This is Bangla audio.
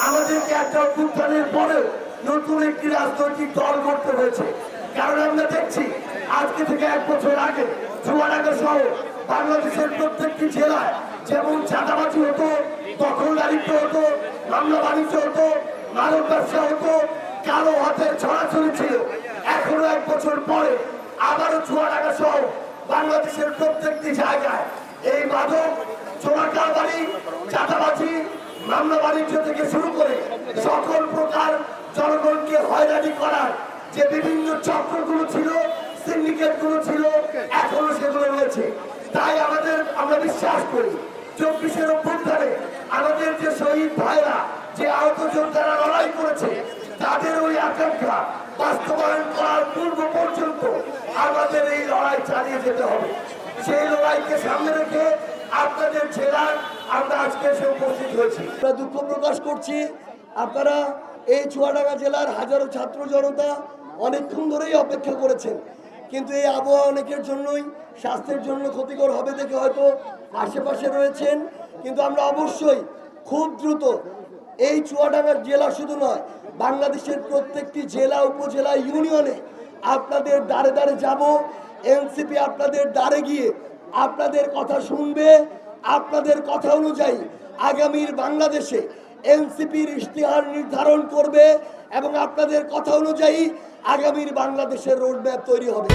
আমাদেরকে একটা অভ্যুত্থানের পরে নতুন একটি রাজনৈতিক দল করতে হয়েছে। কারণ আমরা দেখছি আজকে থেকে 1 বছর আগে চুয়াডাঙ্গা সহ বাংলাদেশের প্রত্যেকটি জেলায় যেমন চাঁদাবাজি হতো, দখলদারিত্ব হতো, মামলা বাণিজ্য হতো, মানব ব্যবসা হতো, কালো হাতের ছড়াছড়ি ছিল। এখনো 1 বছর পরে আবারও চুয়াডাঙ্গা সহ বাংলাদেশের প্রত্যেকটি জায়গায় এই মাদক, চোরাকারবারি, চাঁদাবাজি, মামলা বাণিজ্য থেকে শুরু করে সকল প্রকার জনগণকে হয়রানি করার যে বিভিন্ন চক্রগুলো ছিল, সিন্ডিকেটগুলো ছিল, এখনো সেগুলো রয়েছে। তাই আমরা বিশ্বাস করি 24-এর অভ্যুত্থানে আমাদের যে শহীদ ভাইরা, যে আহত যোদ্ধারা লড়াই করেছে, তাদের ওই আকাঙ্ক্ষা বাস্তবায়ন করার পূর্ব পর্যন্ত আমাদের এই লড়াই চালিয়ে যেতে হবে। সেই লড়াইকে সামনে রেখে আপনাদের জেলার আমরা আজকে এসে উপস্থিত হয়েছি। আমরা দুঃখ প্রকাশ করছি, আপনারা এই চুয়াডাঙ্গা জেলার হাজারো ছাত্র জনতা অনেকক্ষণ ধরেই অপেক্ষা করেছেন, কিন্তু এই আবহাওয়া অনেকের জন্যই স্বাস্থ্যের জন্য ক্ষতিকর হবে দেখে হয়তো আশেপাশে রয়েছেন। কিন্তু আমরা অবশ্যই খুব দ্রুত এই চুয়াডাঙ্গা জেলা শুধু নয়, বাংলাদেশের প্রত্যেকটি জেলা, উপজেলা, ইউনিয়নে আপনাদের দ্বারে দ্বারে যাব। এনসিপি আপনাদের দ্বারে গিয়ে আপনাদের কথা শুনবে, আপনাদের কথা অনুযায়ী আগামীর বাংলাদেশে এনসিপির ইশতেহার নির্ধারণ করবে এবং আপনাদের কথা অনুযায়ী আগামীর বাংলাদেশের রোডম্যাপ তৈরি হবে।